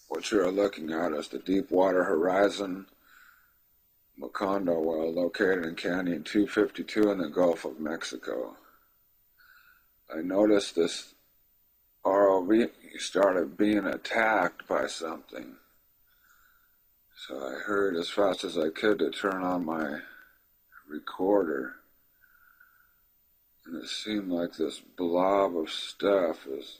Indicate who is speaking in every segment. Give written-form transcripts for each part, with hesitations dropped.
Speaker 1: What you're looking at is the Deepwater Horizon Macondo well located in Canyon 252 in the Gulf of Mexico. I noticed this ROV started being attacked by something. So I hurried as fast as I could to turn on my recorder. And it seemed like this blob of stuff is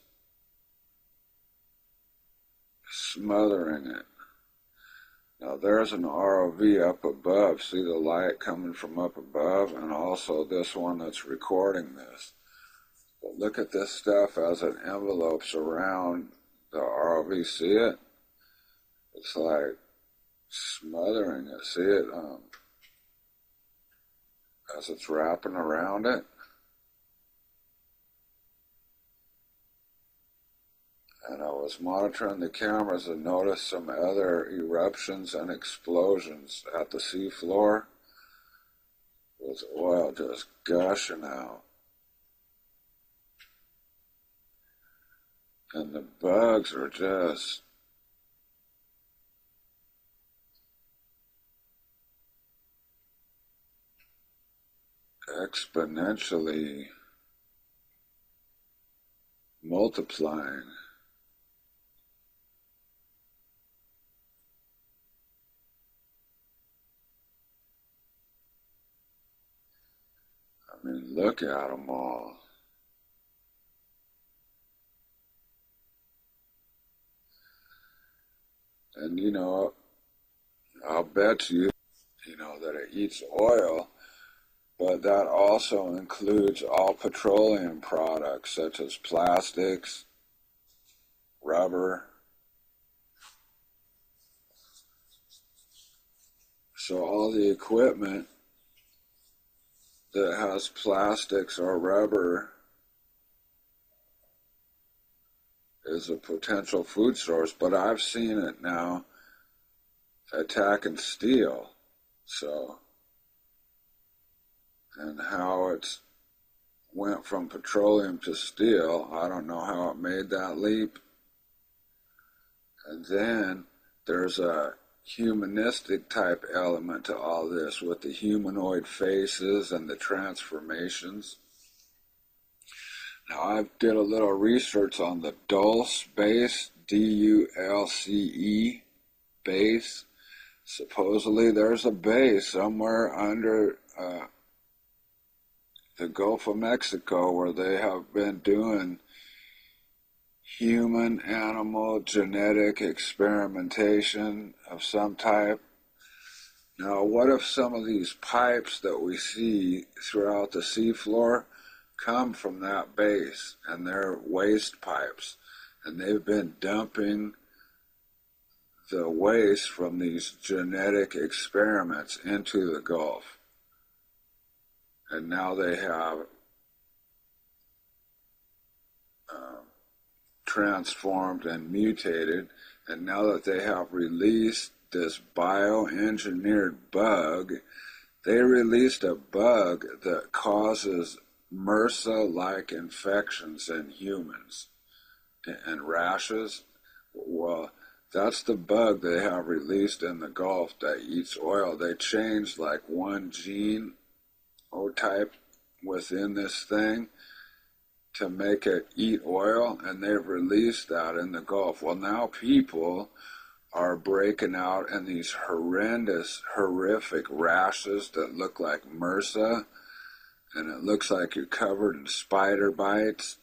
Speaker 1: smothering it. Now there's an ROV up above. See the light coming from up above, and also this one that's recording this. But look at this stuff as it envelopes around the ROV. See it? It's like smothering it. See it as it's wrapping around it? And I was monitoring the cameras and noticed some other eruptions and explosions at the seafloor with oil just gushing out. And the bugs are just exponentially multiplying. I mean, look at them all. And I'll bet you, that it eats oil, but that also includes all petroleum products such as plastics, rubber. So all the equipment that has plastics or rubber is a potential food source, but I've seen it now attacking steel. So, and how it's went from petroleum to steel, I don't know how it made that leap. And then there's a humanistic type element to all this with the humanoid faces and the transformations. Now I did a little research on the Dulce base, D-U-L-C-E base. Supposedly there's a base somewhere under the Gulf of Mexico where they have been doing human-animal genetic experimentation of some type. Now, what if some of these pipes that we see throughout the seafloor come from that base, and they're waste pipes, and they've been dumping the waste from these genetic experiments into the Gulf. And now they have transformed and mutated, and now that they have released this bioengineered bug, they released a bug that causes MRSA-like infections in humans and rashes. Well, that's the bug they have released in the Gulf that eats oil. They changed like one gene or type within this thing to make it eat oil, and they've released that in the Gulf. Well, now people are breaking out in these horrific rashes that look like MRSA, and it looks like you're covered in spider bites.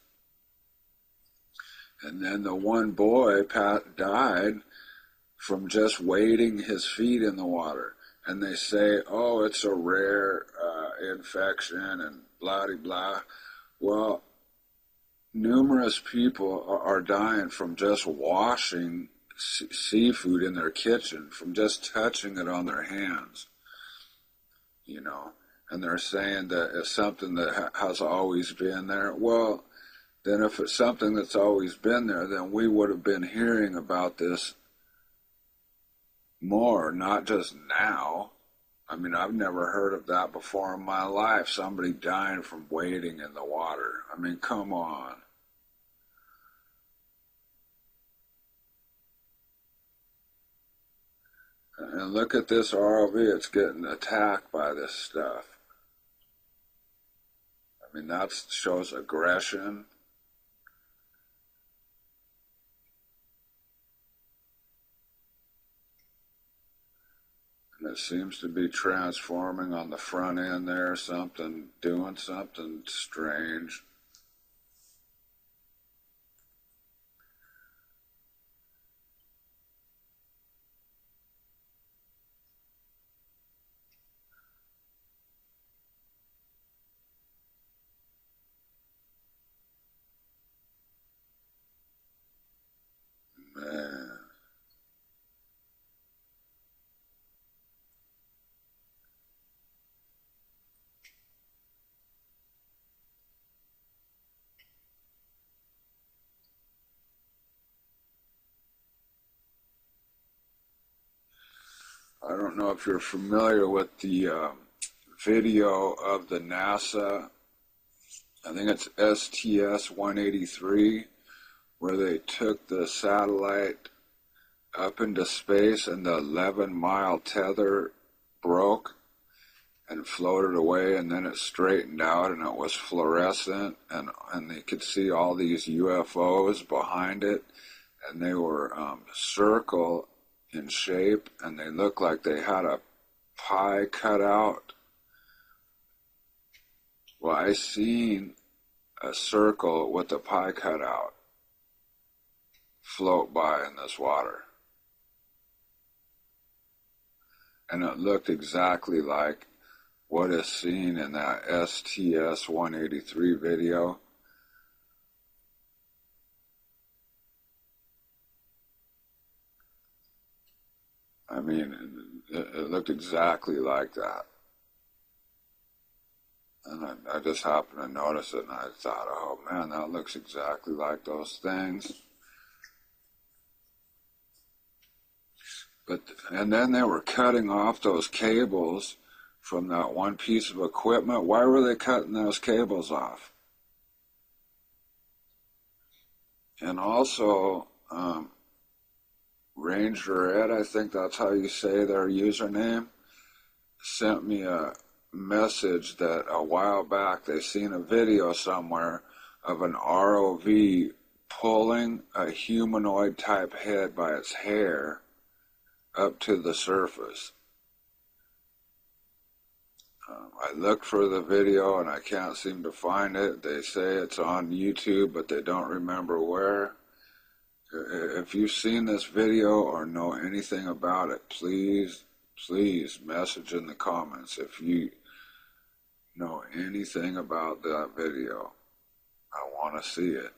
Speaker 1: And then the one boy, Pat, died from just wading his feet in the water. And they say, oh, it's a rare infection and blah-de-blah. Well, numerous people are dying from just washing seafood in their kitchen, from just touching it on their hands, And they're saying that it's something that has always been there. Well, then if it's something that's always been there, then we would have been hearing about this more, not just now. I mean, I've never heard of that before in my life, somebody dying from wading in the water. I mean, come on. And look at this ROV, it's getting attacked by this stuff. I mean, that shows aggression. And it seems to be transforming on the front end there, something, doing something strange. Man. I don't know if you're familiar with the video of the NASA, I think it's STS-183, where they took the satellite up into space and the 11-mile tether broke and floated away, and then it straightened out and it was fluorescent, and they could see all these UFOs behind it, and they were circle in shape, and they looked like they had a pie cut out. Well, I seen a circle with a pie cut out float by in this water. And it looked exactly like what is seen in that STS-183 video. I mean, it looked exactly like that. And I just happened to notice it, and I thought, oh man, that looks exactly like those things. And then they were cutting off those cables from that one piece of equipment. Why were they cutting those cables off? And also, Ranger Ed, I think that's how you say their username, sent me a message that a while back they seen a video somewhere of an ROV pulling a humanoid type head by its hair up to the surface. I looked for the video and I can't seem to find it. They say it's on YouTube, but they don't remember where. If you've seen this video or know anything about it, please message in the comments if you know anything about that video. I want to see it.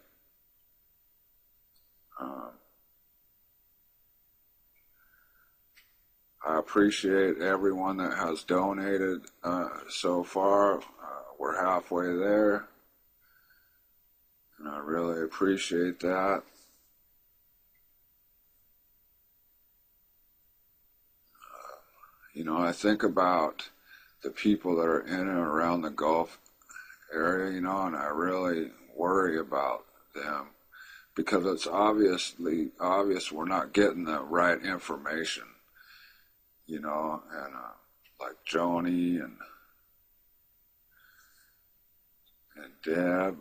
Speaker 1: I appreciate everyone that has donated so far. We're halfway there, and I really appreciate that. You know, I think about the people that are in and around the Gulf area, you know, and I really worry about them because it's obvious we're not getting the right information, you know, and like Joni and Deb.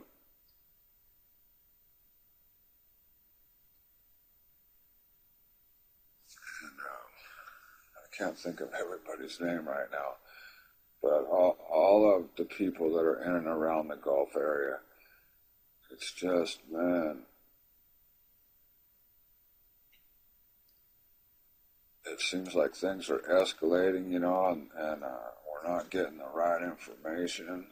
Speaker 1: And I can't think of everybody's name right now, but all of the people that are in and around the Gulf area, it's just, man, it seems like things are escalating, you know, and we're not getting the right information.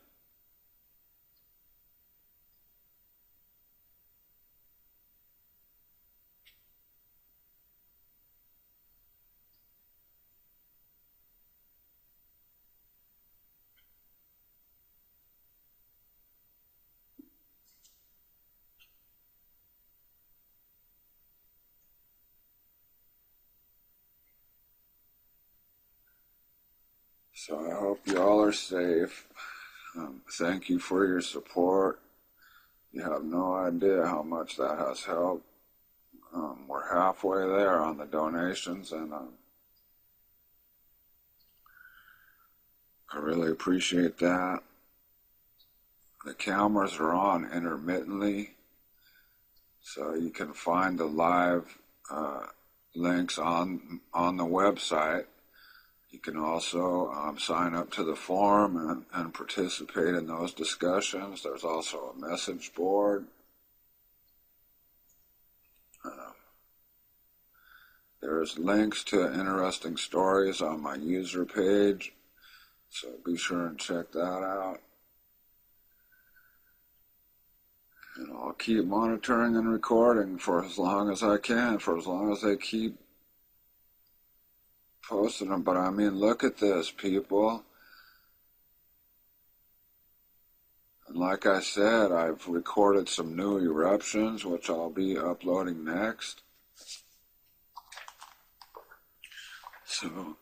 Speaker 1: So I hope you all are safe. Thank you for your support. You have no idea how much that has helped. We're halfway there on the donations, and I really appreciate that. The cameras are on intermittently, so you can find the live links on the website. You can also sign up to the forum and participate in those discussions. There's also a message board. There's links to interesting stories on my user page, so be sure and check that out. And I'll keep monitoring and recording for as long as I can, for as long as they keep posting them. But I mean, look at this, people. And like I said, I've recorded some new eruptions, which I'll be uploading next. So,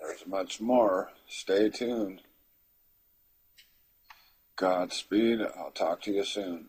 Speaker 1: there's much more. Stay tuned. Godspeed. I'll talk to you soon.